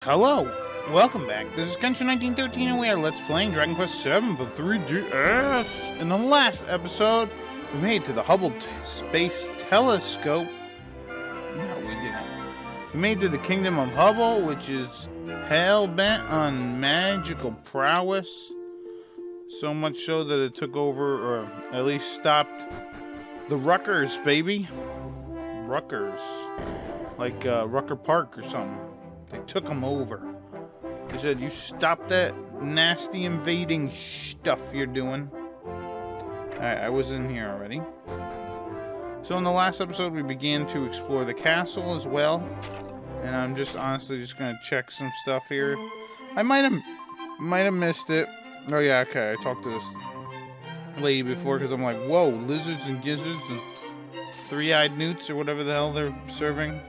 Hello, welcome back. This is Country 1913 and we are Let's Playing Dragon Quest VII for 3DS. In the last episode, we made it to the Hubble Space Telescope. No, we didn't. We made it to the Kingdom of Hubble, which is hell-bent on magical prowess. So much so that it took over, or at least stopped, the Ruckers, baby. Ruckers. Like Rucker Park or something. They took them over. They said, you stop that nasty invading stuff you're doing. Alright, I was in here already. So in the last episode, we began to explore the castle as well. And I'm just honestly just going to check some stuff here. I might have missed it. Oh yeah, okay, I talked to this lady before because I'm like, whoa, lizards and gizzards and three-eyed newts or whatever the hell they're serving.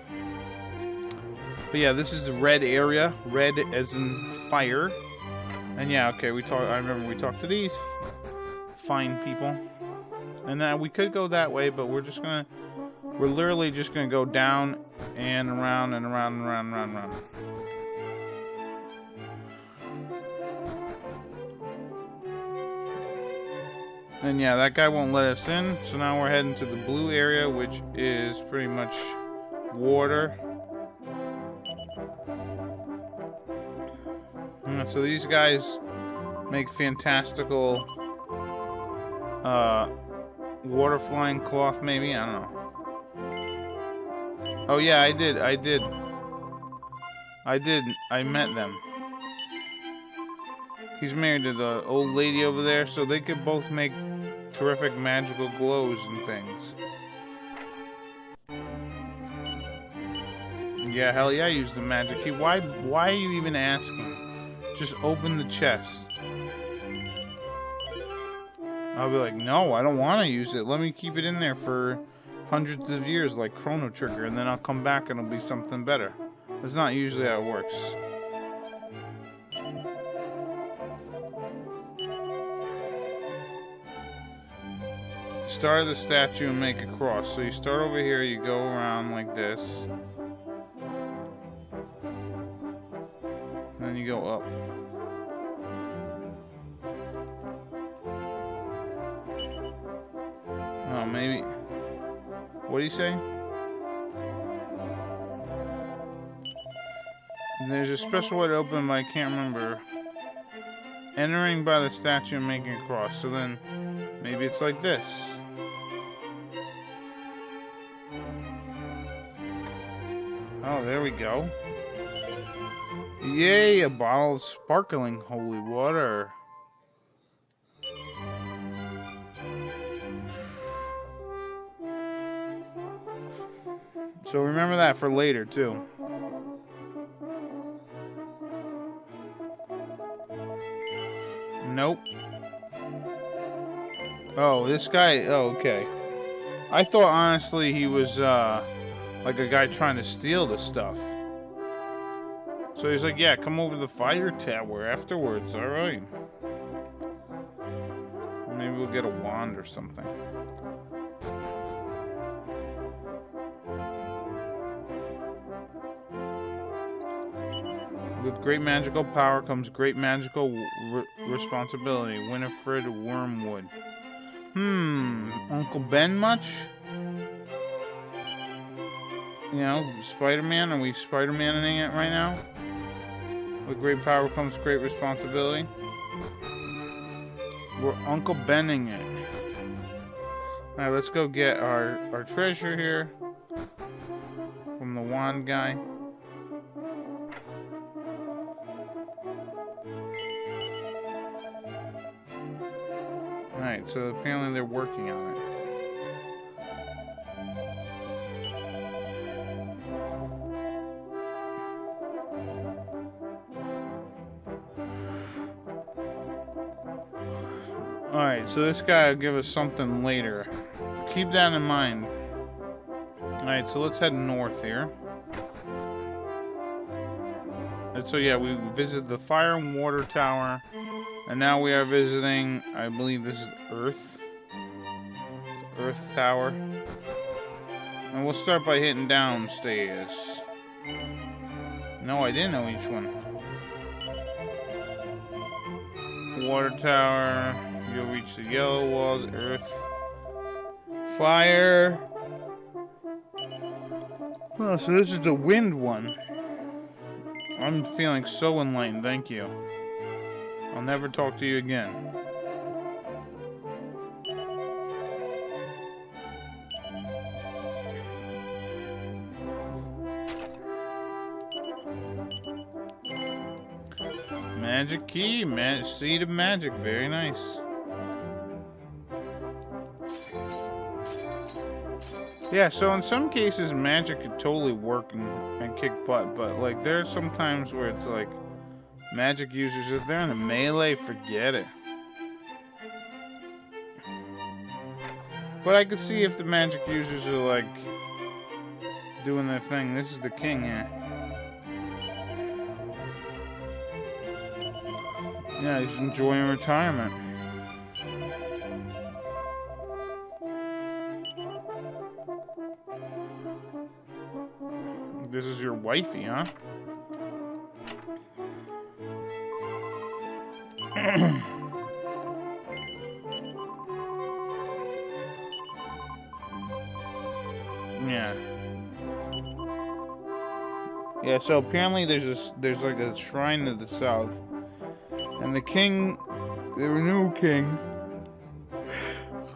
But yeah, this is the red area. Red as in fire. And yeah, okay, I remember we talked to these fine people. And now we could go that way, but we're literally just gonna go down and around and around and around and around and around. And yeah, that guy won't let us in. So now we're heading to the blue area, which is pretty much water. So these guys make fantastical water flying cloth, maybe? I don't know. Oh yeah, I did. I met them. He's married to the old lady over there, so they could both make terrific magical glows and things. Yeah, hell yeah, I use the magic key. Why are you even asking? Just open the chest. I'll be like, no, I don't want to use it. Let me keep it in there for hundreds of years like Chrono Trigger, and then I'll come back and it'll be something better. That's not usually how it works. Start of the statue and make a cross. So you start over here, you go around like this. And then you go up. Oh, maybe. What do you say? And there's a special way to open, but I can't remember. Entering by the statue and making a cross. So then, maybe it's like this. Oh, there we go. Yay, a bottle of sparkling holy water. So remember that for later, too. Nope. Oh, this guy, oh, okay. I thought, honestly, he was, like a guy trying to steal the stuff. So he's like, yeah, come over to the fire tower afterwards, alright. Maybe we'll get a wand or something. With great magical power comes great magical responsibility. Winifred Wormwood. Uncle Ben much? You know, Spider-Man? Are we Spider-Man-ing it right now? With great power comes great responsibility. We're Uncle Benning it. Alright, let's go get our treasure here. From the wand guy. Alright, so apparently they're working on it. Alright, so this guy will give us something later. Keep that in mind. Alright, so let's head north here. And so yeah, we visited the Fire and Water Tower. And now we are visiting, I believe this is Earth. Earth Tower. And we'll start by hitting downstairs. No, I didn't know each one. Water tower. You'll reach the yellow walls. Earth. Fire. Oh, so this is the wind one. I'm feeling so enlightened. Thank you. I'll never talk to you again. Magic key, seed of magic, very nice. Yeah, so in some cases magic could totally work and kick butt, but like there's some times where it's like magic users, if they're in a melee, forget it. But I could see if the magic users are like doing their thing. This is the king here. Yeah, he's enjoying retirement. This is your wifey, huh? Yeah. Yeah, so apparently there's like a shrine to the south. And the king, the new king,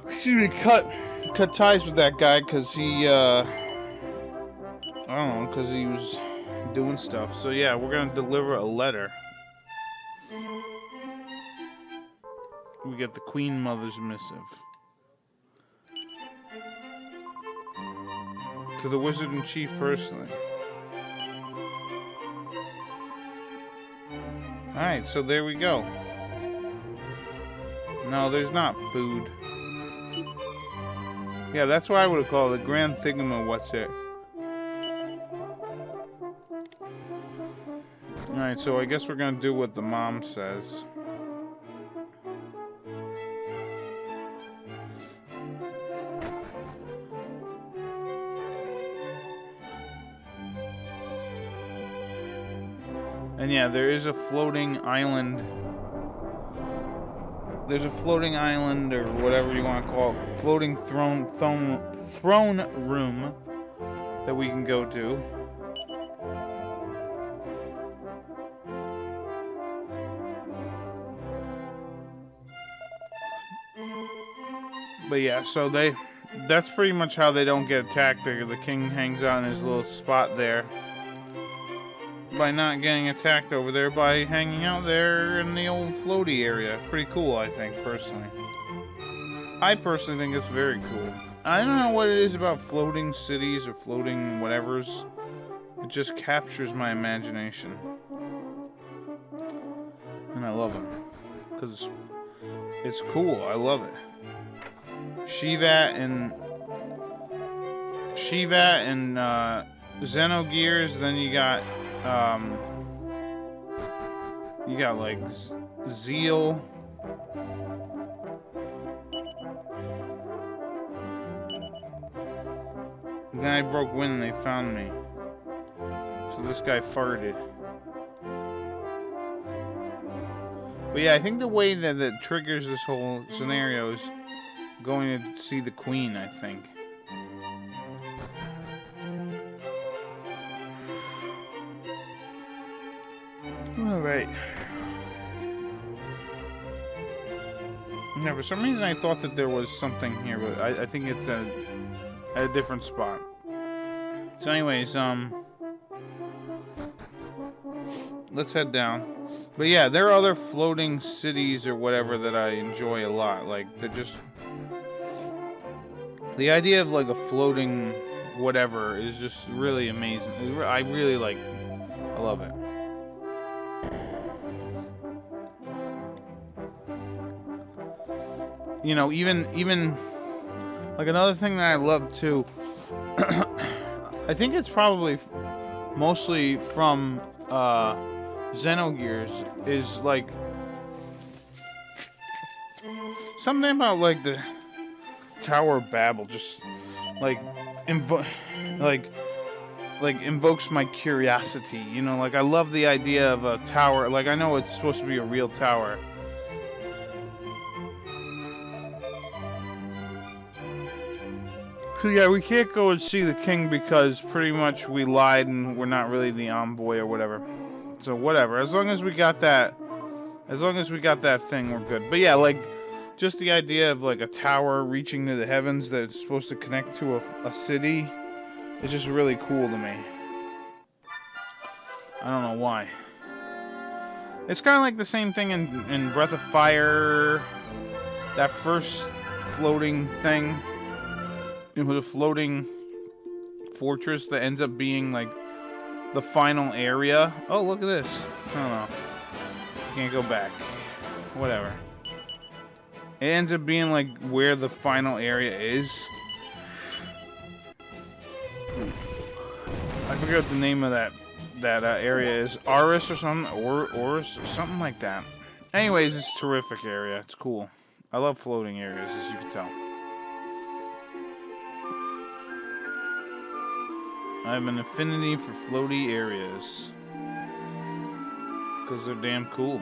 excuse me, cut ties with that guy because he, I don't know, because he was doing stuff. So yeah, we're gonna deliver a letter. We get the Queen Mother's missive. To the Wizard-in-Chief personally. Alright, so there we go. No, there's not food. Yeah, that's what I would have called the Grand Thingama what's it. Alright, so I guess we're gonna do what the mom says. And yeah, there is a floating island. There's a floating island, or whatever you want to call it, floating throne room that we can go to. But yeah, so that's pretty much how they don't get attacked. The king hangs out in his little spot there. By not getting attacked over there, by hanging out there in the old floaty area. Pretty cool, I think, personally. I personally think it's very cool. I don't know what it is about floating cities or floating whatevers. It just captures my imagination. And I love it. Because it's cool. I love it. Shivat and Xenogears, then you got like Zeal. Then I broke wind and they found me. So this guy farted. But yeah, I think the way that triggers this whole scenario is going to see the queen, I think. Alright. Yeah, for some reason I thought that there was something here, but I think it's at a different spot. So anyways, let's head down. But yeah, there are other floating cities or whatever that I enjoy a lot. Like, they're just... The idea of like a floating whatever is just really amazing. I really like... I love it. You know, even like another thing that I love too, I think it's probably mostly from Xenogears, is like something about like the Tower of Babel, just like like invokes my curiosity. You know, like I love the idea of a tower. Like I know it's supposed to be a real tower. So yeah, we can't go and see the king because pretty much we lied and we're not really the envoy or whatever. So whatever. As long as we got that thing, we're good. But yeah, like just the idea of like a tower reaching to the heavens that's supposed to connect to a city is just really cool to me. I don't know why. It's kind of like the same thing in Breath of Fire. That first floating thing. It was a floating fortress that ends up being like the final area. Oh, look at this. I don't know. Can't go back. Whatever. It ends up being like where the final area is. I forget what the name of that area is. Aris or something, Oris or something like that. Anyways, it's a terrific area. It's cool. I love floating areas, as you can tell. I have an affinity for floaty areas because they're damn cool.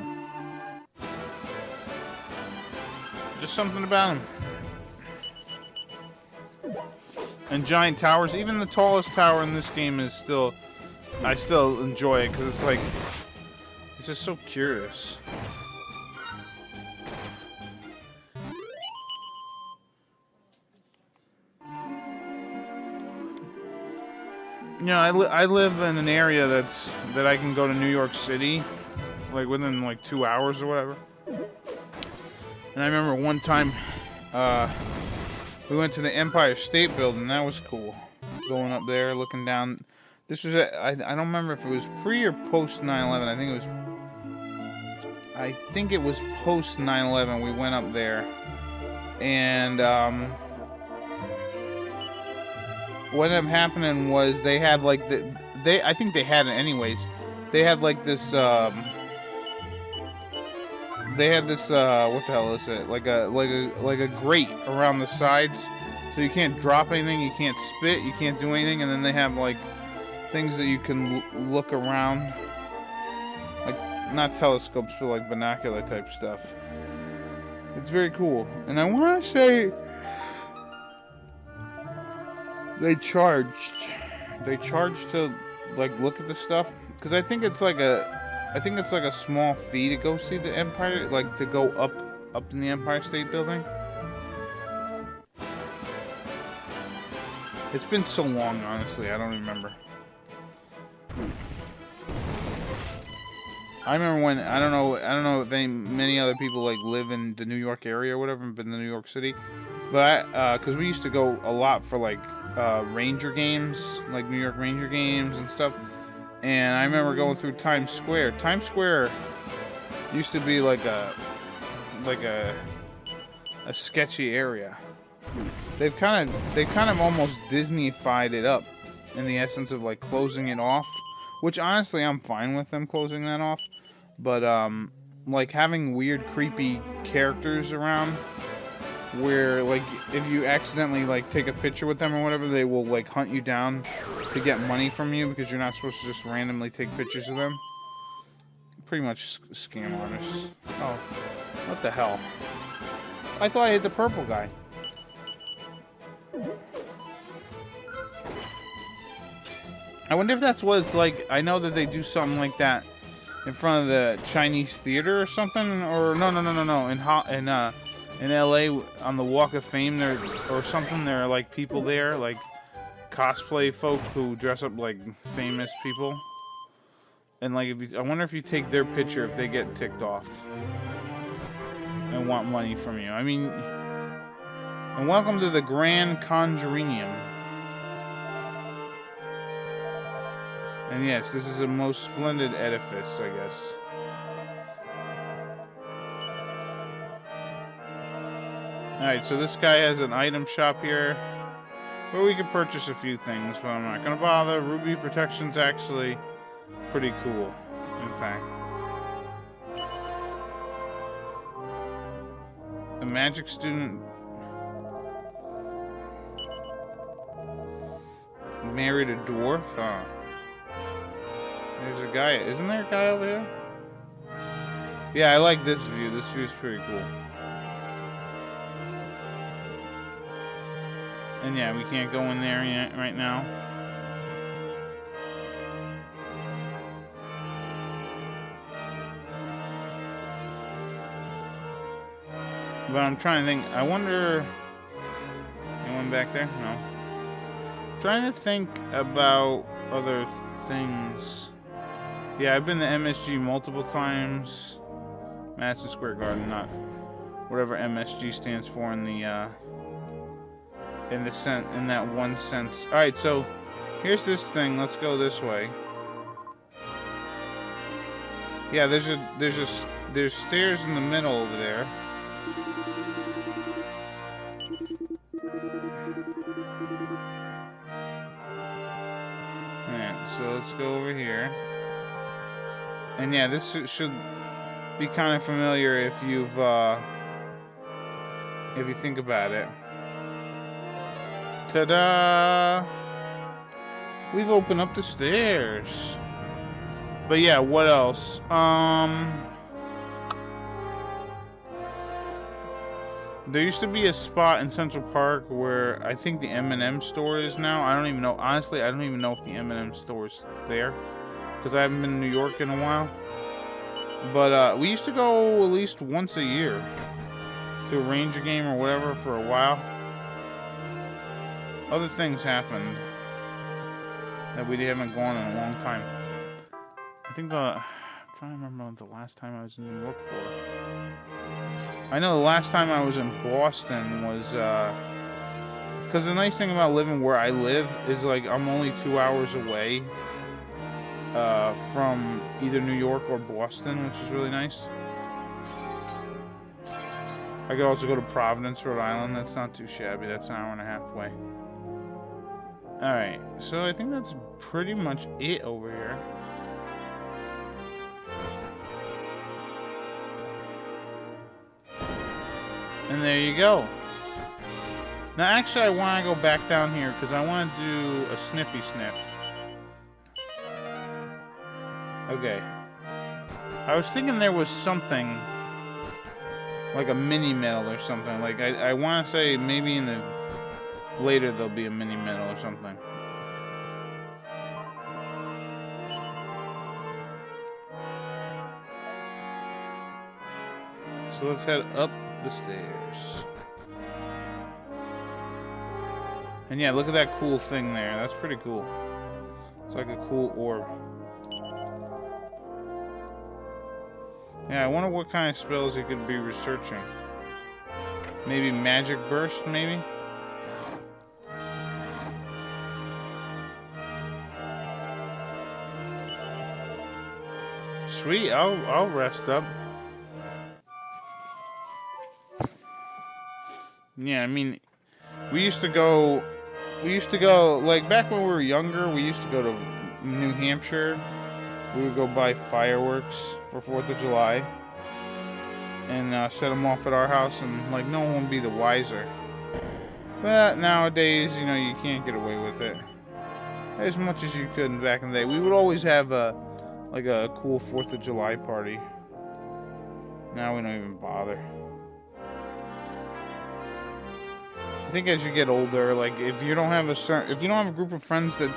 Just something about them. And giant towers. Even the tallest tower in this game is still... I still enjoy it because it's like... It's just so curious. You know, I live in an area that I can go to New York City, like within like 2 hours or whatever. And I remember one time, we went to the Empire State Building. That was cool. Going up there, looking down. This was I don't remember if it was pre or post 9/11. I think it was post 9/11. We went up there, and what ended up happening was they had like I think they had it anyways. They had like this what the hell is it? Like a grate around the sides, so you can't drop anything, you can't spit, you can't do anything, and then they have like things that you can look around, like not telescopes, but like binocular type stuff. It's very cool, and I want to say they charged to like look at the stuff, because I think it's like a small fee to go see the Empire, like to go up in the Empire State Building. It's been so long, honestly, I don't remember. I remember when I don't know if many other people like live in the New York area or whatever, but in the New York City. But because we used to go a lot for like Ranger games, like New York Ranger games and stuff. And I remember going through Times Square. Times Square used to be like a sketchy area. They've kind of almost Disney-fied it up in the essence of like closing it off, which honestly I'm fine with them closing that off. But like having weird, creepy characters around, where like if you accidentally like take a picture with them or whatever, they will like hunt you down to get money from you because you're not supposed to just randomly take pictures of them. Pretty much scam artists. Oh, what the hell? I thought I hit the purple guy. I wonder if that's what it's like. I know that they do something like that in front of the Chinese theater or something, or no. In LA on the Walk of Fame there or something, there are like people there, like cosplay folk who dress up like famous people, and like I wonder if you take their picture, if they get ticked off and want money from you. I mean, and welcome to the Grand Conjurinium. And yes, this is a most splendid edifice, I guess. Alright, so this guy has an item shop here where we can purchase a few things, but I'm not going to bother. Ruby protection's actually pretty cool, in fact. A magic student married a dwarf? Huh. There's a guy. Isn't there a guy over here? Yeah, I like this view. This view is pretty cool. And yeah, we can't go in there yet right now. But I'm trying to think. I wonder... Anyone back there? No. I'm trying to think about other things. Yeah, I've been to MSG multiple times. Madison Square Garden, not whatever MSG stands for in the in that one sense. All right, so here's this thing. Let's go this way. Yeah, there's stairs in the middle over there. Alright, so let's go over here. And yeah, this should be kind of familiar if you think about it. Ta-da! We've opened up the stairs. But yeah, what else? There used to be a spot in Central Park where I think the M&M store is now. I don't even know. Honestly, I don't even know if the M&M store is there, because I haven't been to New York in a while. But we used to go at least once a year to arrange a game or whatever for a while. Other things happened that we haven't gone in a long time. I think I'm trying to remember the last time I was in New York for. I know the last time I was in Boston was because the nice thing about living where I live is like I'm only 2 hours away from either New York or Boston, which is really nice. I could also go to Providence, Rhode Island. That's not too shabby. That's an hour and a half away. Alright, so I think that's pretty much it over here. And there you go. Now actually I want to go back down here because I want to do a sniffy sniff. Okay. I was thinking there was something like a mini medal or something. Like I want to say maybe in the later there'll be a mini medal or something. So let's head up the stairs. And yeah, look at that cool thing there. That's pretty cool. It's like a cool orb. Yeah, I wonder what kind of spells he could be researching. Maybe magic burst, maybe? Sweet, I'll rest up. Yeah, I mean, we used to go, like, back when we were younger, we used to go to New Hampshire. We would go buy fireworks for 4th of July and set them off at our house, and, like, no one would be the wiser. But nowadays, you know, you can't get away with it as much as you could back in the day. We would always have a cool 4th of July party. Now we don't even bother. I think as you get older, like if you don't have a group of friends that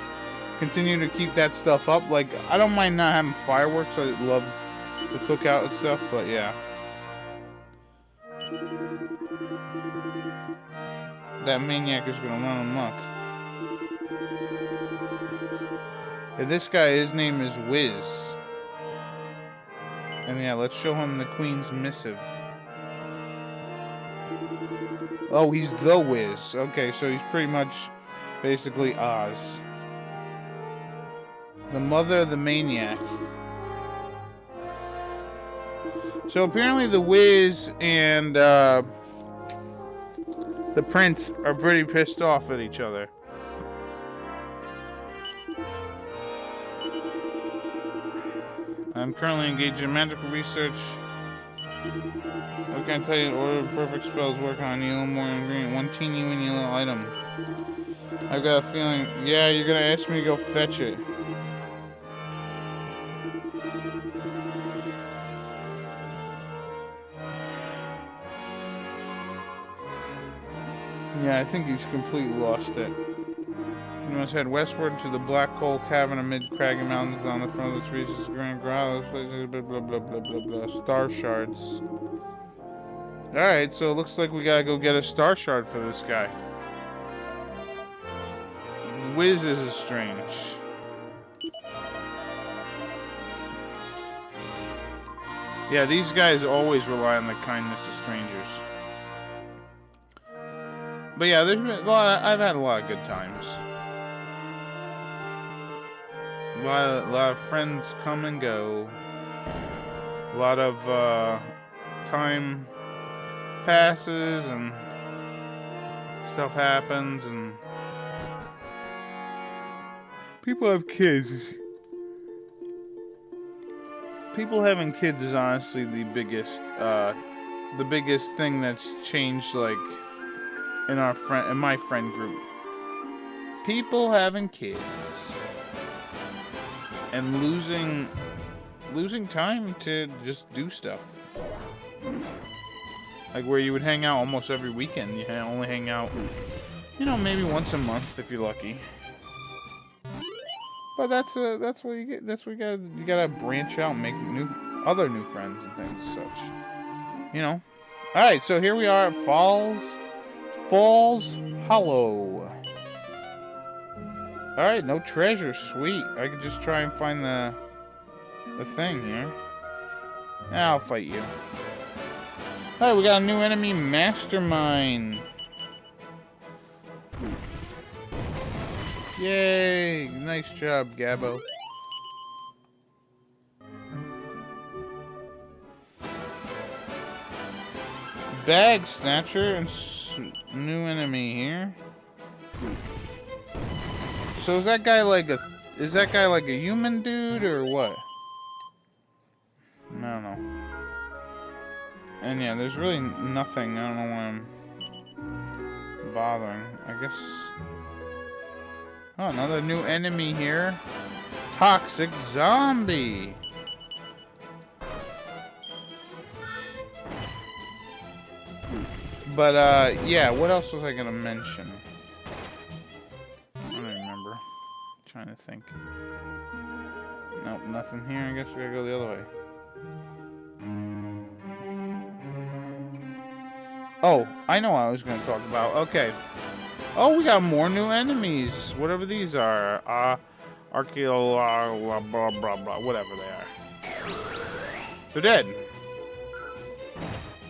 continue to keep that stuff up, like I don't mind not having fireworks. I love the cookout and stuff, but yeah. That maniac is gonna run amok. Yeah, this guy, his name is Wiz. And yeah, let's show him the Queen's missive. Oh, he's the Wiz. Okay, so he's pretty much basically Oz. The mother of the maniac. So apparently the Wiz and the Prince are pretty pissed off at each other. I'm currently engaged in magical research. What can I tell you? Order of perfect spells work on a little more ingredient. One teeny weeny little item. I've got a feeling, yeah, you're gonna ask me to go fetch it. Yeah, I think he's completely lost it. You must head westward to the black hole cavern amid craggy mountains on the front of this region's grand ground. Blah, blah, blah, blah, blah, blah. Star shards. Alright, so it looks like we gotta go get a star shard for this guy. Whiz is strange. Yeah, these guys always rely on the kindness of strangers. But yeah, there's been a lot I've had a lot of good times. A lot of friends come and go. A lot of time passes and stuff happens and people have kids. People having kids is honestly the biggest thing that's changed, like, in my friend group. People having kids and losing time to just do stuff. Like where you would hang out almost every weekend, you only hang out, you know, maybe once a month if you're lucky. But that's what you get. That's what you gotta branch out and make other new friends and things and such. You know. All right, so here we are at Falls Hollow. All right, no treasure. Sweet. I could just try and find the thing here. I'll fight you. All right, we got a new enemy, Mastermind. Yay! Nice job, Gabbo. Bag Snatcher and new enemy here. So is that guy like a human dude or what? I don't know. And yeah, there's really nothing. I don't know why I'm bothering. I guess. Oh, another new enemy here. Toxic Zombie. But, yeah, what else was I gonna mention? I don't remember. I'm trying to think. Nope, nothing here. I guess we gotta go the other way. Oh, I know what I was gonna talk about. Okay. Oh, we got more new enemies. Whatever these are. Archeo... blah, blah, blah, blah. Whatever they are. They're dead.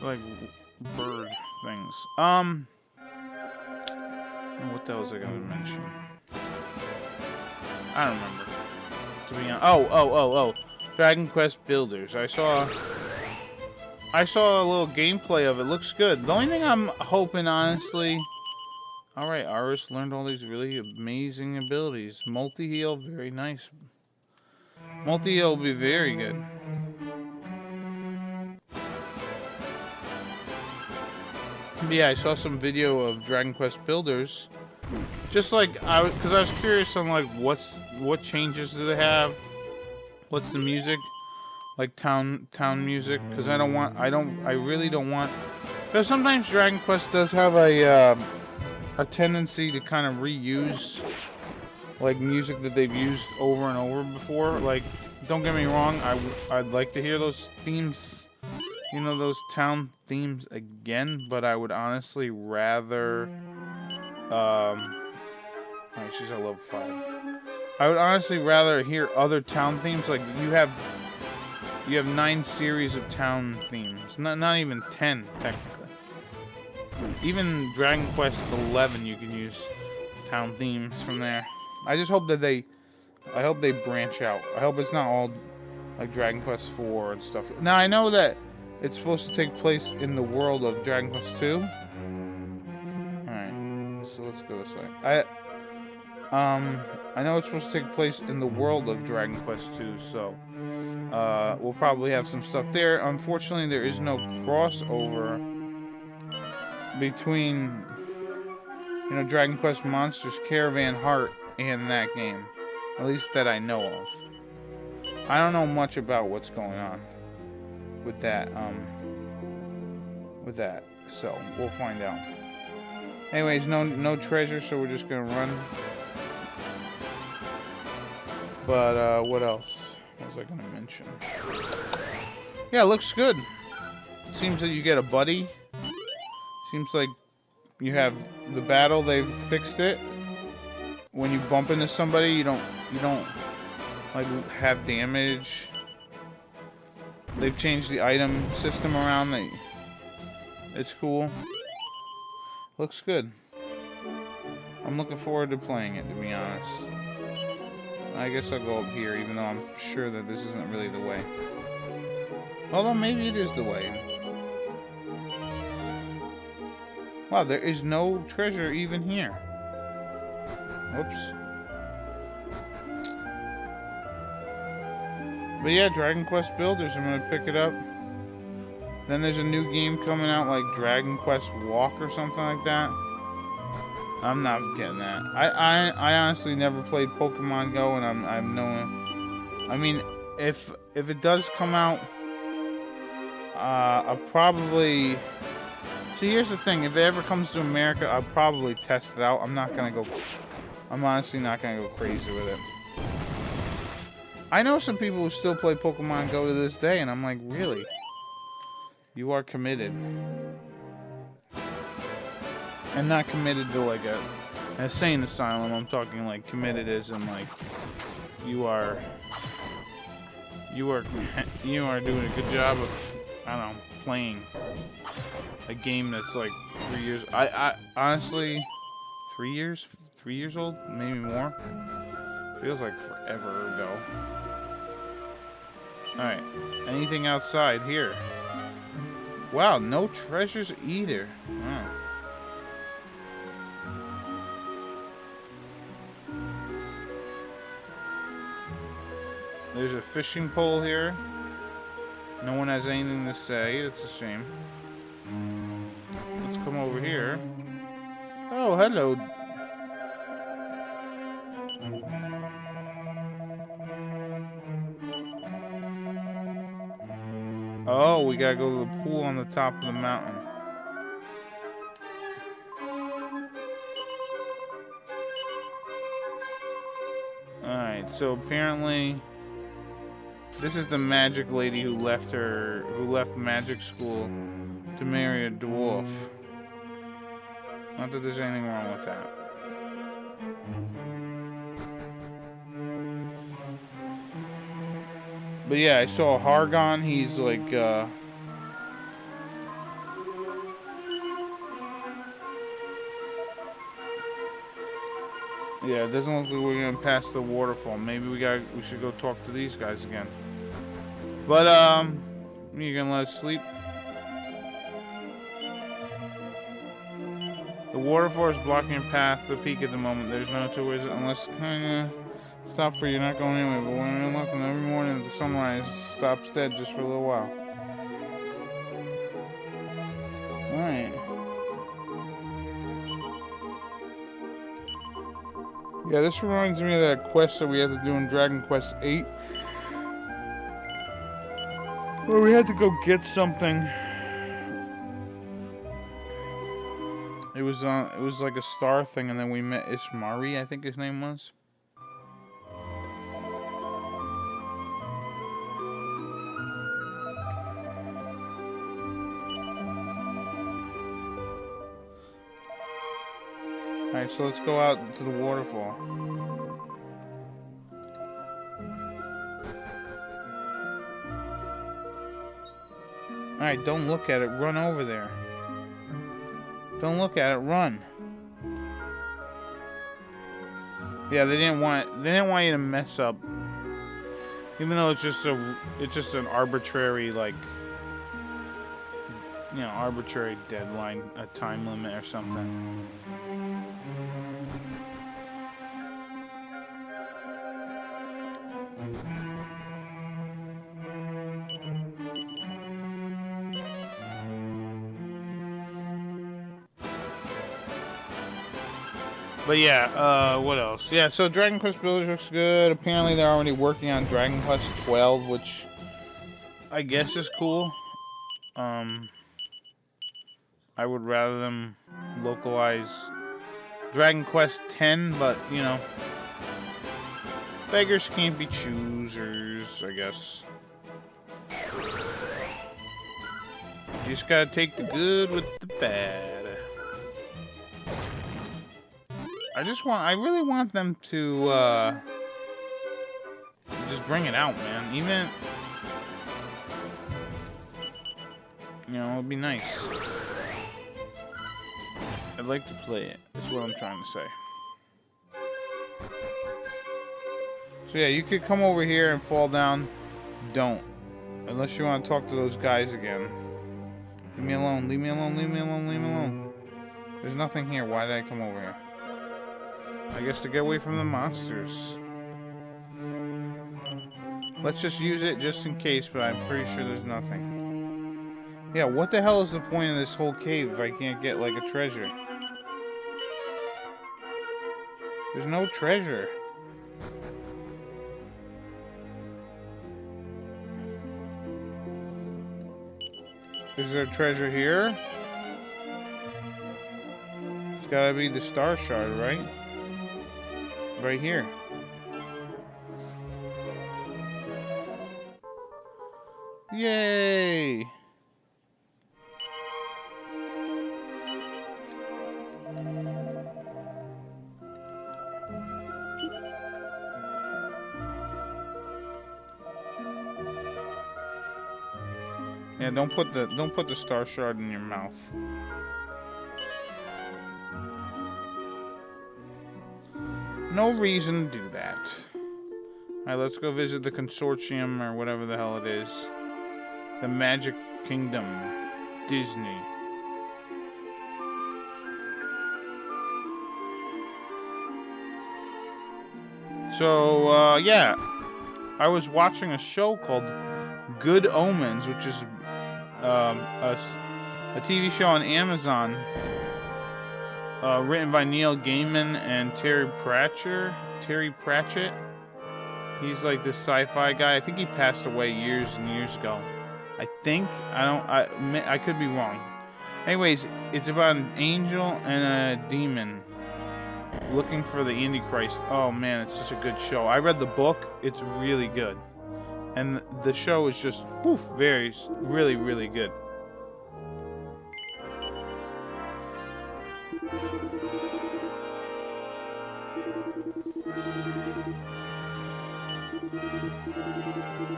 Like bird things. What the hell was I gonna mention? I don't remember. To be honest. Oh. Dragon Quest Builders. I saw a little gameplay of it. Looks good. The only thing I'm hoping, honestly... Alright, Aris learned all these really amazing abilities. Multi-heal, very nice. Multi-heal will be very good. But yeah, I saw some video of Dragon Quest Builders. Just like, because I was curious on like what changes do they have? What's the music? Like town music? Because I really don't want... Because sometimes Dragon Quest does have a tendency to kind of reuse like music that they've used over and over before. Like, don't get me wrong, I'd like to hear those themes, you know, those town themes again, but I would honestly rather she's at level 5. I would honestly rather hear other town themes. Like you have 9 series of town themes, not even 10 technically. Even Dragon Quest 11, you can use town themes from there. I just hope that they branch out. I hope it's not all like Dragon Quest 4 and stuff. Now I know that it's supposed to take place in the world of Dragon Quest 2. Alright, so let's go this way. I know it's supposed to take place in the world of Dragon Quest 2, so we'll probably have some stuff there. Unfortunately, there is no crossover between you know, Dragon Quest Monsters Caravan Heart in that game. At least that I know of. I don't know much about what's going on with that, so we'll find out. Anyways, no treasure, so we're just gonna run. But, what else was I gonna mention? Yeah, it looks good. Seems that you get a buddy. Seems like you have the battle, they've fixed it. When you bump into somebody, you don't like have damage. They've changed the item system around. It's cool. Looks good. I'm looking forward to playing it, to be honest. I guess I'll go up here, even though I'm sure that this isn't really the way. Although maybe it is the way. Wow, there is no treasure even here. Whoops. But yeah, Dragon Quest Builders, I'm gonna pick it up. Then there's a new game coming out, like Dragon Quest Walk or something like that. I'm not getting that. I honestly never played Pokemon Go, and I'm no. I mean, if it does come out, I'll probably. See, here's the thing. If it ever comes to America, I'll probably test it out. I'm honestly not gonna go crazy with it. I know some people who still play Pokemon Go to this day, and I'm like, really? You are committed. And not committed to like an insane asylum. I'm talking like committed as in like you are doing a good job of, I don't know, playing a game that's like 3 years. I honestly, 3 years? 3 years old? Maybe more? Feels like forever ago. Alright. Anything outside here? Wow, no treasures either. Oh. There's a fishing pole here. No one has anything to say. It's a shame. Let's come over here. Oh, hello. Oh, we gotta go to the pool on the top of the mountain. Alright, so apparently this is the magic lady who left magic school to marry a dwarf. Not that there's anything wrong with that. But yeah, I saw Hargon. He's like, yeah, it doesn't look like we're gonna pass the waterfall. Maybe we should go talk to these guys again. But you gonna let us sleep? The waterfall is blocking your path to the peak at the moment. There's no two ways unless kinda stop for you, not going anywhere. But when you're looking every morning at the sunrise, stops dead just for a little while. Alright. Yeah, this reminds me of that quest that we had to do in Dragon Quest VIII. Where we had to go get something. It was like a star thing, and then we met Ishmari, I think his name was. Alright, so let's go out to the waterfall. Alright, don't look at it. Run over there. Don't look at it. Run. Yeah, they didn't want you to mess up. Even though it's just an arbitrary, like, you know, arbitrary deadline, a time limit or something. But yeah, what else? Yeah, so Dragon Quest Village looks good. Apparently they're already working on Dragon Quest 12, which I guess is cool. I would rather them localize Dragon Quest 10, but, you know, beggars can't be choosers, I guess. You just gotta take the good with the bad. I really want them to, just bring it out, man. Even, you know, it'd be nice. I'd like to play it. That's what I'm trying to say. So yeah, you could come over here and fall down. Don't. Unless you want to talk to those guys again. Leave me alone, leave me alone, leave me alone, leave me alone. There's nothing here. Why did I come over here? I guess to get away from the monsters. Let's just use it just in case, but I'm pretty sure there's nothing. Yeah, what the hell is the point of this whole cave if I can't get, like, a treasure? There's no treasure. Is there treasure here? It's gotta be the star shard, right? Right here. Yay! Yeah, don't put the star shard in your mouth. No reason to do that. Alright, let's go visit the consortium or whatever the hell it is. The Magic Kingdom. Disney. So, yeah. I was watching a show called Good Omens, which is a TV show on Amazon, written by Neil Gaiman and Terry Pratchett. He's like this sci-fi guy. I think he passed away years and years ago. I think. I could be wrong. Anyways, it's about an angel and a demon looking for the Antichrist. Oh man, it's such a good show. I read the book. It's really good. And the show is just, really, really good.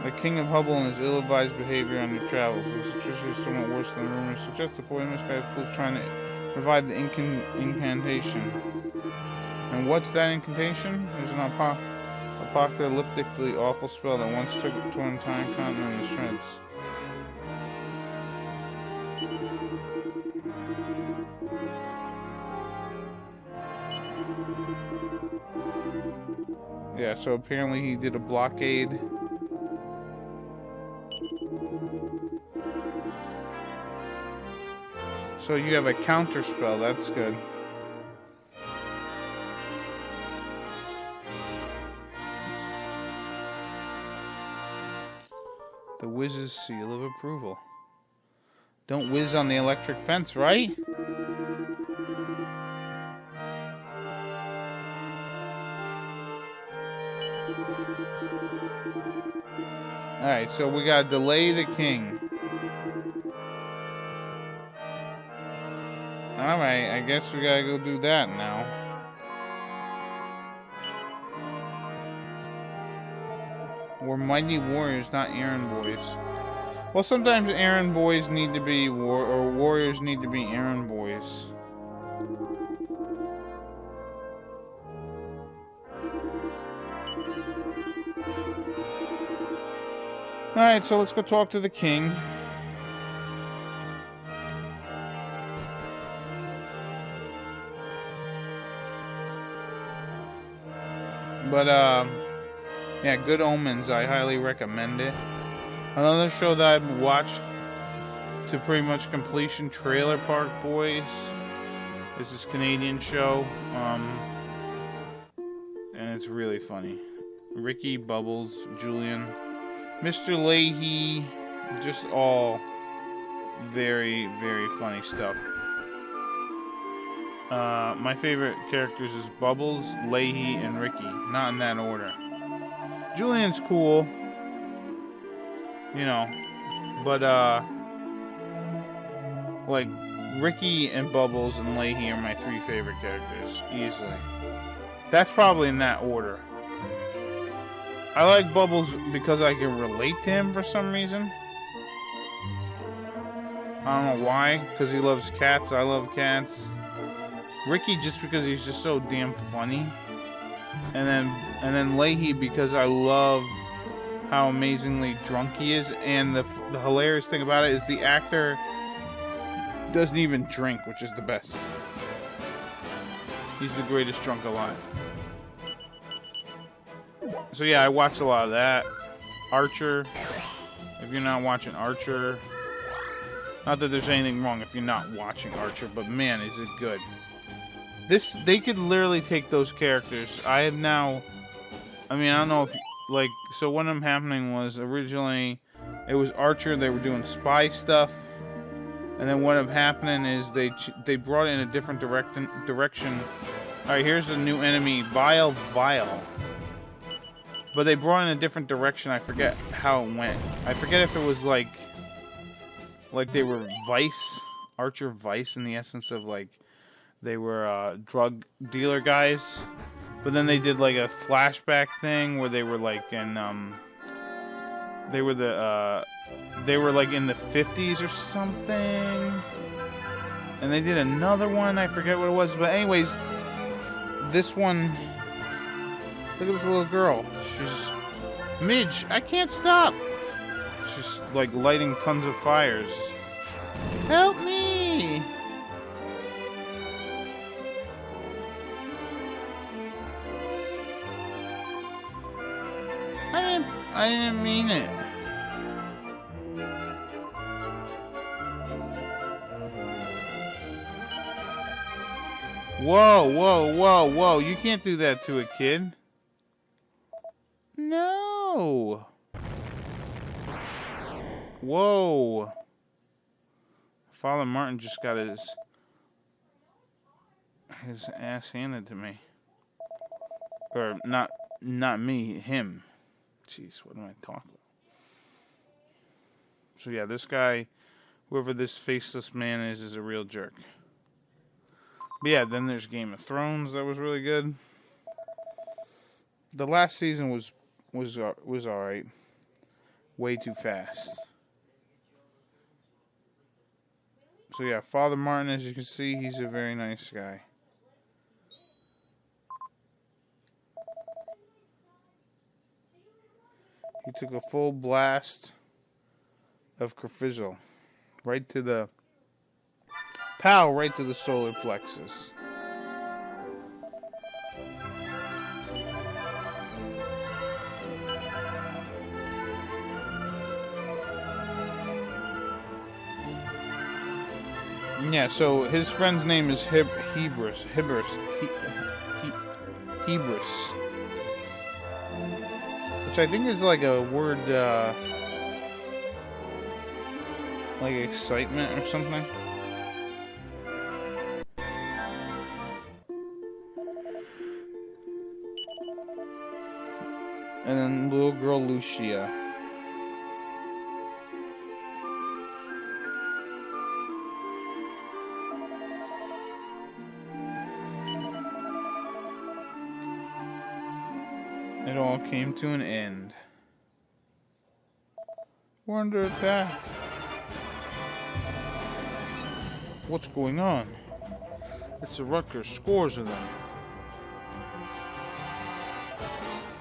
The King of Hubble and his ill-advised behavior on your travels. The situation is somewhat worse than rumors suggest. The poisonous guy is trying to revive the incantation. And what's that incantation? There's an apocalyptically awful spell that once took to an entire continent in shreds. Yeah, so apparently he did a blockade. So you have a counter spell, that's good. The Wiz's seal of approval. Don't whiz on the electric fence, right? Alright, so we gotta delay the king. Alright, I guess we gotta go do that now. We're mighty warriors, not errand boys. Well, sometimes errand boys need to be warriors need to be errand boys. Alright, so let's go talk to the king. But, yeah, Good Omens, I highly recommend it. Another show that I've watched to pretty much completion, Trailer Park Boys. This is a Canadian show. It's really funny. Ricky, Bubbles, Julian, Mr. Leahy, just all very, very funny stuff. My favorite characters is Bubbles, Leahy, and Ricky. Not in that order. Julian's cool, you know, but like Ricky and Bubbles and Leahy are my 3 favorite characters, easily. That's probably in that order. I like Bubbles because I can relate to him for some reason. I don't know why, because he loves cats, I love cats. Ricky just because he's just so damn funny. And then Leahy because I love how amazingly drunk he is, and the hilarious thing about it is the actor doesn't even drink, which is the best. He's the greatest drunk alive. So yeah, I watched a lot of that. Archer. If you're not watching Archer, not that there's anything wrong if you're not watching Archer, but man, is it good. They could literally take those characters. I don't know if, like, so what ended up happening was originally it was Archer, they were doing spy stuff, and then what ended up happening is they brought it in a different direction. Alright, here's the new enemy, Vile. But they brought it in a different direction, I forget how it went. I forget if it was like they were Vice, Archer Vice in the essence of like, they were drug dealer guys, but then they did like a flashback thing where they were like in they were like in the 50s or something, and they did another one, I forget what it was, but anyways, this one, look at this little girl, she's Midge, I can't stop, she's like lighting tons of fires. Help me! I didn't mean it. Whoa. You can't do that to a kid. No. Whoa. Father Martin just got his ass handed to me. Or not me, him. Jeez, what am I talking about? So yeah, this guy, whoever this faceless man is a real jerk. But yeah, then there's Game of Thrones, that was really good. The last season was alright. Way too fast. So yeah, Father Martin, as you can see, he's a very nice guy. He took a full blast of Kerfizzle. Right to the... Pow! Right to the solar plexus. Yeah, so his friend's name is Hebrus. Which I think is like a word, like excitement or something. And then little girl Lucia. It all came to an end. We're under attack. What's going on? It's the Rutgers, scores of them.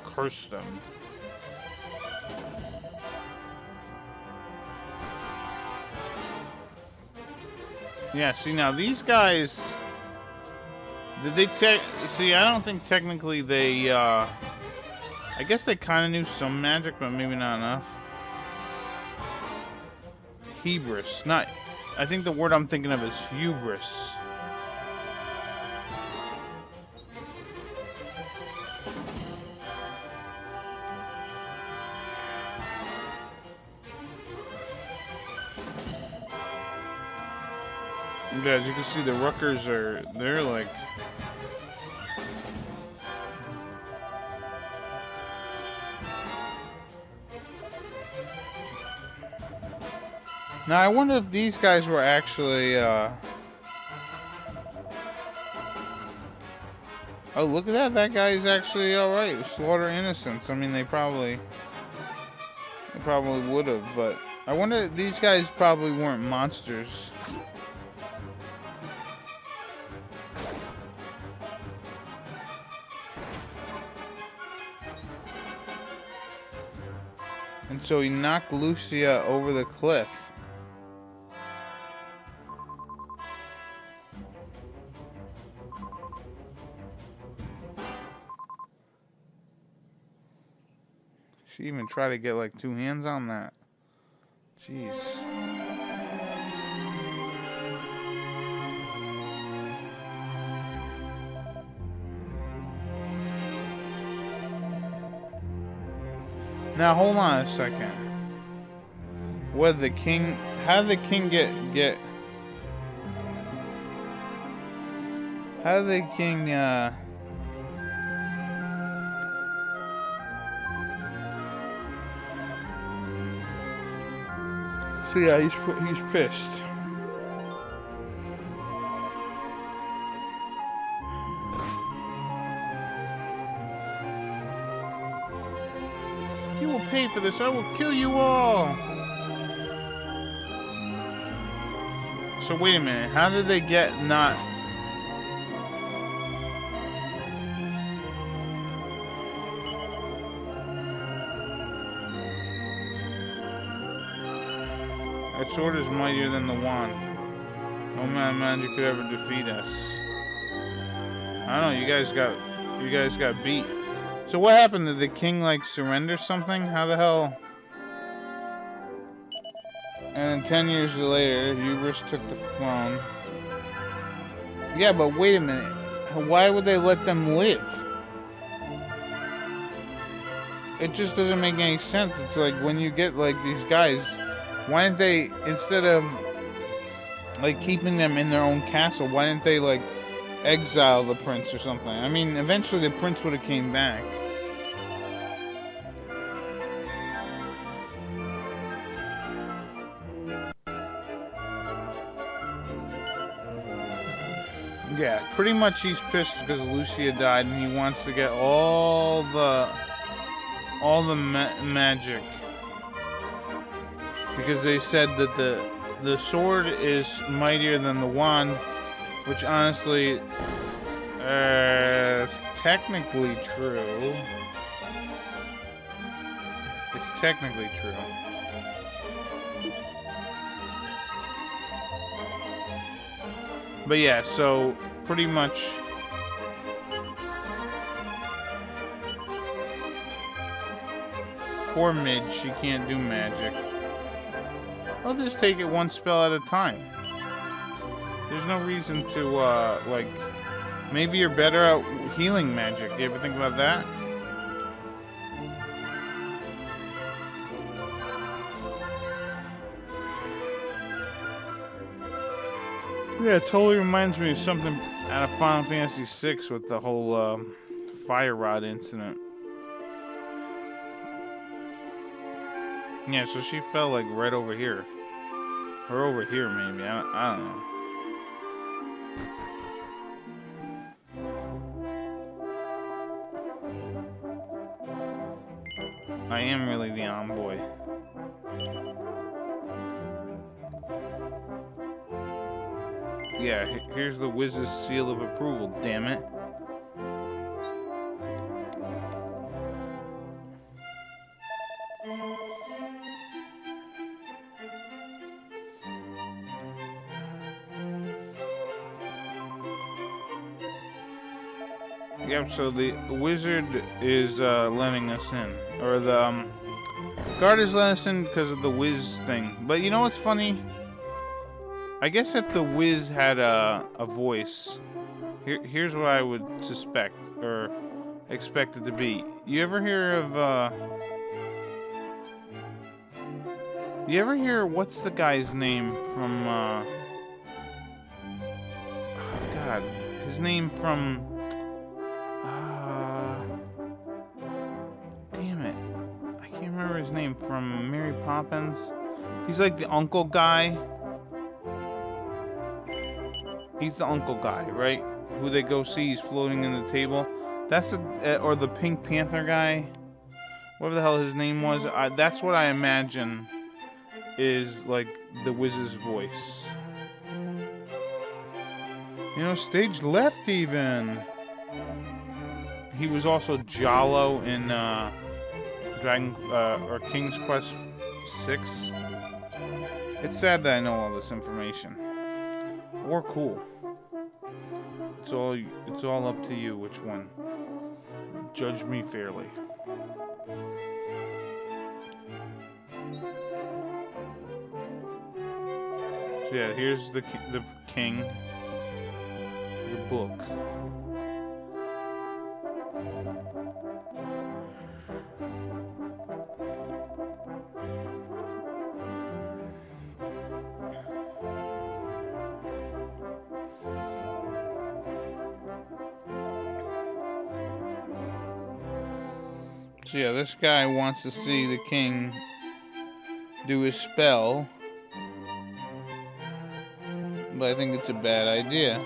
Curse them. Yeah, see now these guys, did they see, I don't think technically they, I guess they kind of knew some magic, but maybe not enough. Hubris, not, I think the word I'm thinking of is hubris. Yeah, as you can see, the Ruckers they're like... Now, I wonder if these guys were actually, Oh, look at that. That guy's actually alright. Slaughter innocents. I mean, they probably would have, but... I wonder if these guys probably weren't monsters. And so he knocked Lucia over the cliff. She even tried to get like 2 hands on that. Jeez. Now hold on a second. What the king? How did the king get? How did the king? So yeah, he's pissed. You will pay for this. I will kill you all. So wait a minute. How did they get not? That sword is mightier than the wand. No man of magic could ever defeat us. I don't know. You guys got beat. So what happened? Did the king like surrender something? How the hell? And then 10 years later, Hubris took the throne. Yeah, but wait a minute. Why would they let them live? It just doesn't make any sense. It's like when you get like these guys, why didn't they, instead of like keeping them in their own castle, why didn't they like exile the prince or something? I mean, eventually the prince would have came back. Yeah, pretty much he's pissed because Lucia died and he wants to get all the magic. Because they said that the sword is mightier than the wand, which honestly is technically true. It's technically true. But yeah, so pretty much poor Midge, she can't do magic. I'll just take it one spell at a time. There's no reason to like, maybe you're better at healing magic. You ever think about that? Yeah, it totally reminds me of something out of Final Fantasy VI with the whole fire rod incident. Yeah, so she fell like right over here. Or over here maybe, I don't know. I am really the envoy. Yeah, here's the Wiz's seal of approval, damn it. Yep, so the wizard is letting us in. Or the guard is letting us in because of the Wiz thing. But you know what's funny? I guess if the Wiz had a voice, here's what I would suspect, or expect it to be. You ever hear of, you ever hear, what's the guy's name from, God, his name from, damn it, I can't remember his name from Mary Poppins. He's like the uncle guy. He's the uncle guy, right? Who they go see, he's floating in the table. That's or the Pink Panther guy. Whatever the hell his name was. That's what I imagine is like the Wiz's voice. You know, stage left even. He was also Jalo in King's Quest VI. It's sad that I know all this information. Or cool. It's all up to you which one. Judge me fairly. So yeah, here's the king. The book. So yeah, this guy wants to see the king do his spell, but I think it's a bad idea.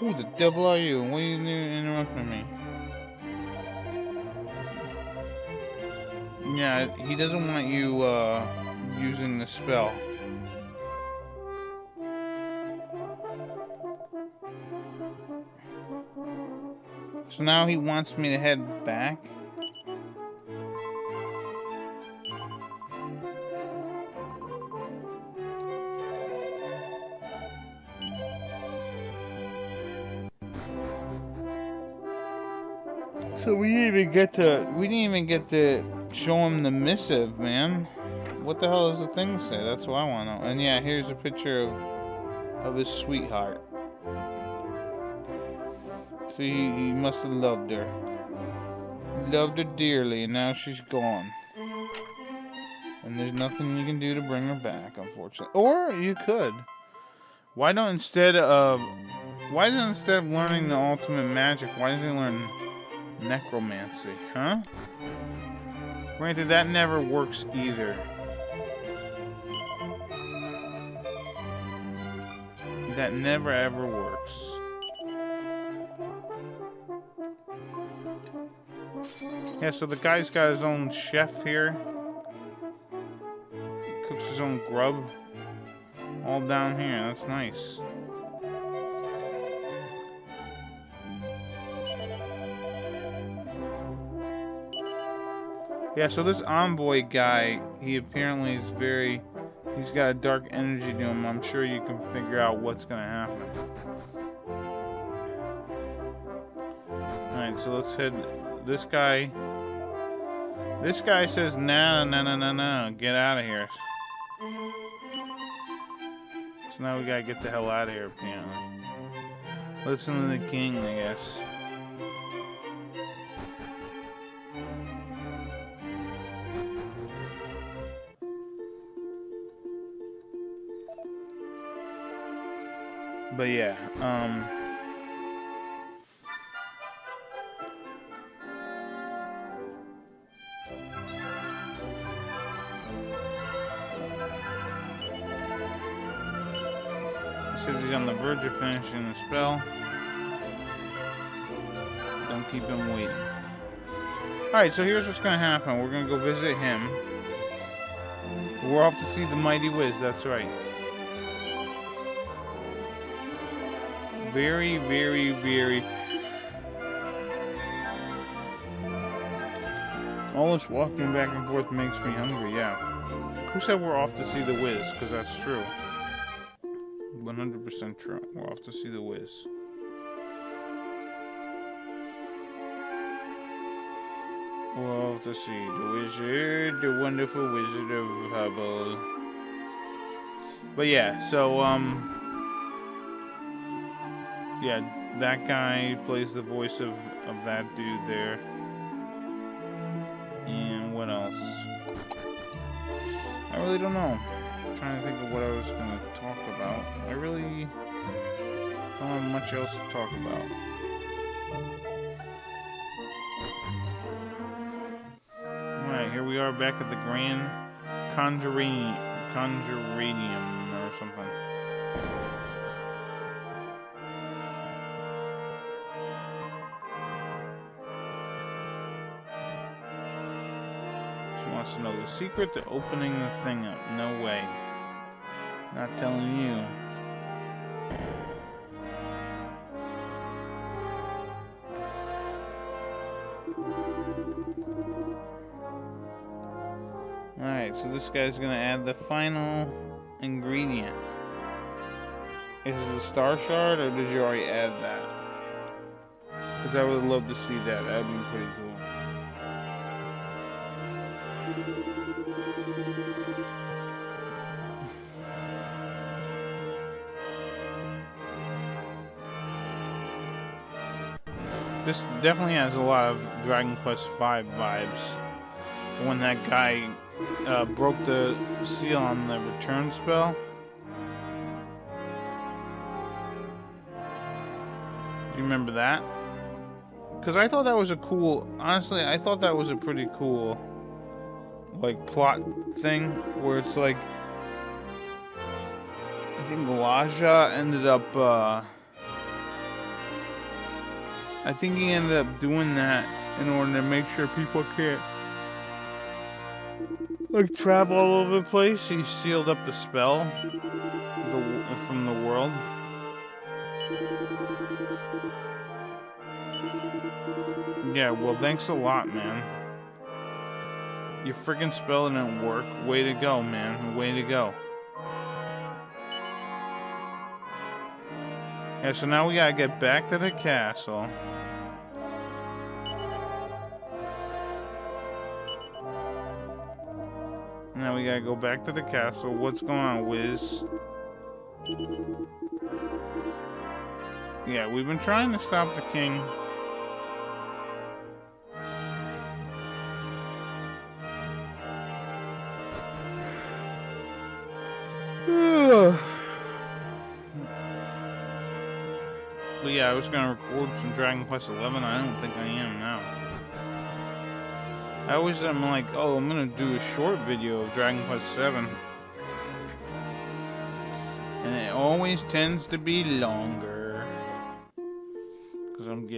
Who the devil are you? Why are you interrupting me? Yeah, he doesn't want you using the spell. So now he wants me to head back. So we didn't even get to show him the missive, man. What the hell does the thing say? That's what I want to know. And yeah, here's a picture of his sweetheart. See, he must have loved her. Loved her dearly, and now she's gone. And there's nothing you can do to bring her back, unfortunately. Or you could. Why doesn't instead of learning the ultimate magic, why doesn't he learn necromancy, huh? Granted, that never works either. That never ever works. Yeah, so the guy's got his own chef here. He cooks his own grub. All down here, that's nice. Yeah, so this envoy guy, he apparently is he's got a dark energy to him. I'm sure you can figure out what's gonna happen. Alright, so let's head, this guy says, no, get out of here. So now we gotta get the hell out of here, apparently. Listen to the king, I guess. But yeah, says he's on the verge of finishing the spell. Don't keep him waiting. Alright, so here's what's gonna happen. We're gonna go visit him. We're off to see the Mighty Wiz, that's right. Very, very, very... All this walking back and forth makes me hungry, yeah. Who said we're off to see the Wiz? Because that's true. 100% true. We're off to see the Wiz. We're off to see the wizard, the wonderful Wizard of Hubble. But yeah, so, yeah, that guy plays the voice of that dude there. And what else? I really don't know. I'm trying to think of what I was going to talk about. I really don't have much much else to talk about. Alright, here we are back at the Grand Conjuranium or something. She wants to know the secret to opening the thing up. No way. Not telling you. Alright, so this guy's gonna add the final ingredient. Is it the star shard, or did you already add that? Because I would love to see that. That would be pretty cool. This definitely has a lot of Dragon Quest V vibes. When that guy broke the seal on the return spell. Do you remember that? Because I thought that was a cool... Honestly, I thought that was a pretty cool, like, plot thing. Where it's like... I think Laja ended up... I think he ended up doing that in order to make sure people can't... like, travel all over the place. He sealed up the spell from the world. Yeah, well, thanks a lot, man. Your freaking spell didn't work. Way to go, man. Way to go. Yeah, so now we gotta get back to the castle. Now we gotta go back to the castle. What's going on, Wiz? Yeah, we've been trying to stop the king. But yeah, I was gonna record some Dragon Quest XI. I don't think I am now. I always am like, oh, I'm gonna do a short video of Dragon Quest VII. And it always tends to be longer. Because I'm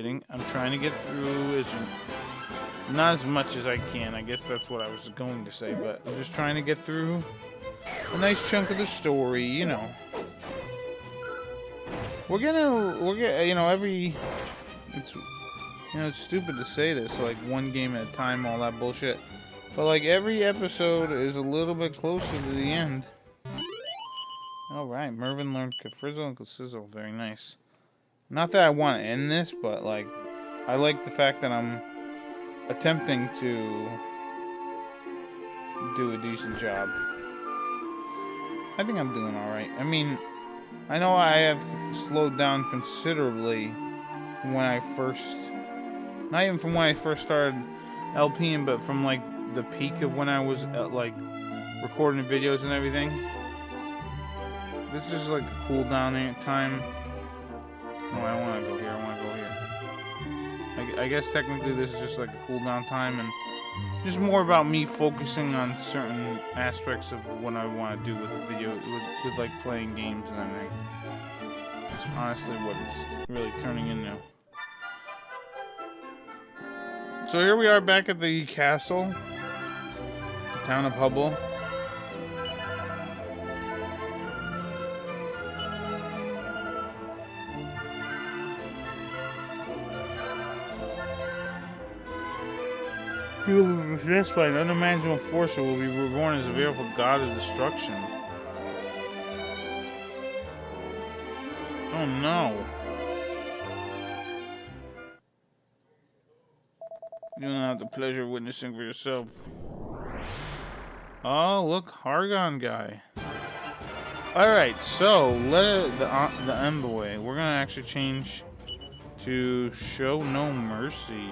trying to get through not as much as I can. I guess that's what I was going to say, but I'm just trying to get through a nice chunk of the story, you know. We're gonna, you know, it's stupid to say this, like, one game at a time, all that bullshit. But, like, every episode is a little bit closer to the end. Alright, Mervin learned Kafrizzle and Kasizzle. Very nice. Not that I want to end this, but, like, I like the fact that I'm attempting to do a decent job. I think I'm doing alright. I mean, I know I have slowed down considerably when I first... Not even from when I first started LPing, but from, like, the peak of when I was, like, recording videos and everything. This is just, like, a cool down time. No, I don't want to go here. I want to go here. I guess technically this is just, like, a cool down time, and just more about me focusing on certain aspects of what I want to do with the video, with like, playing games and everything. That's honestly what it's really turning into. So here we are back at the castle, the town of Hubble. He will be possessed by an unimaginable force and will be reborn as a veritable god of destruction. Oh no. You don't have the pleasure of witnessing for yourself. Oh, look, Hargon guy. Alright, so, the envoy. We're gonna actually change to show no mercy.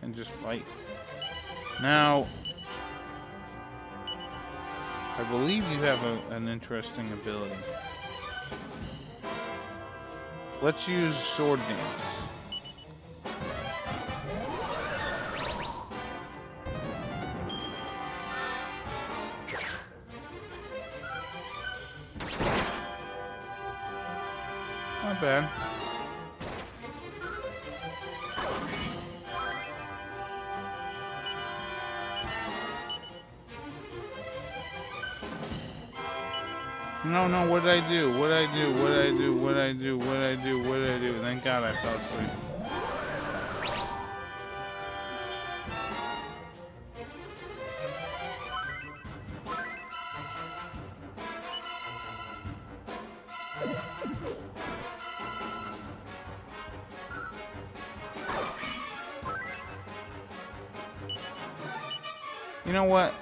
And just fight. Now, I believe you have an interesting ability. Let's use sword dance. Not bad. No, what did I do? What did I do? What did I do? What did I do? What did I do? What did I do? Thank God I fell asleep. You know what?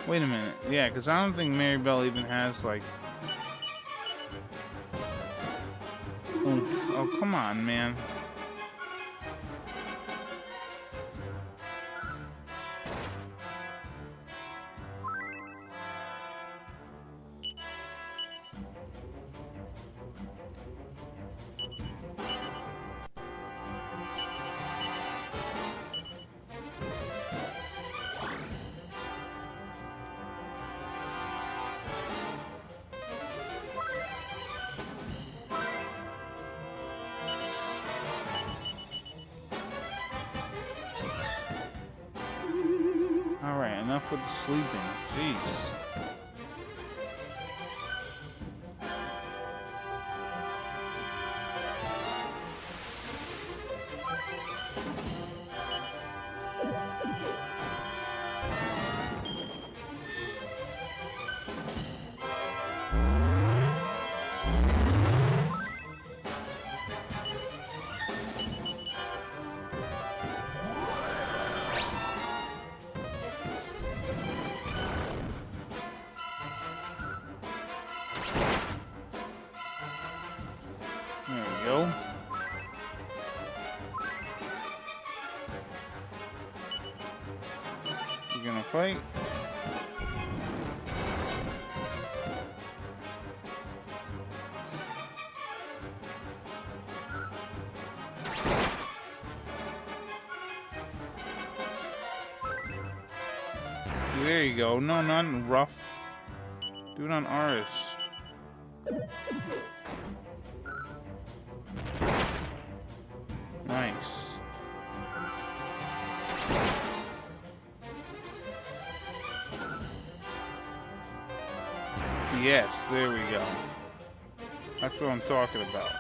Wait a minute. Yeah, because I don't think Mary Bell even has, like... oomph. Oh, come on, man. Alright, enough with the sleeping. Jeez. There we go. You gonna fight? There you go. No, not rough. Do it on Aris. Nice. Yes, there we go. That's what I'm talking about.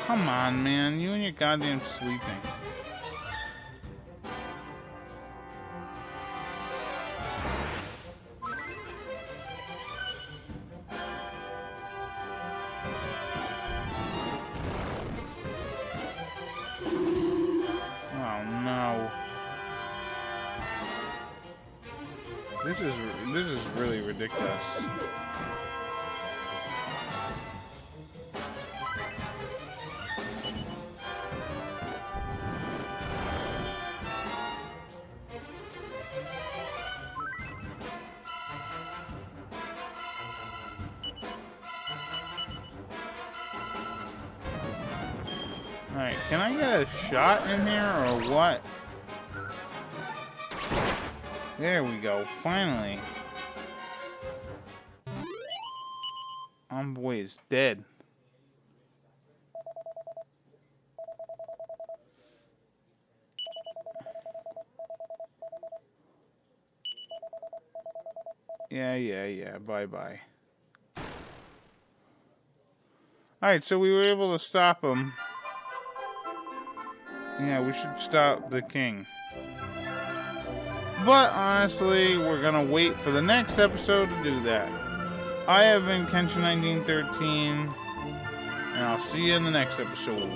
Come on, man. You and your goddamn sleeping. This is really ridiculous. Alright, can I get a shot in here or what? There we go, finally. Envoy is dead. Yeah, bye-bye. Alright, so we were able to stop him. Yeah, we should stop the king. But honestly, we're gonna wait for the next episode to do that. I have been Kenshin1913, and I'll see you in the next episode.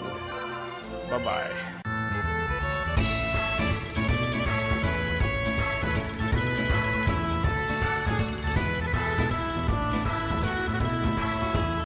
Bye-bye.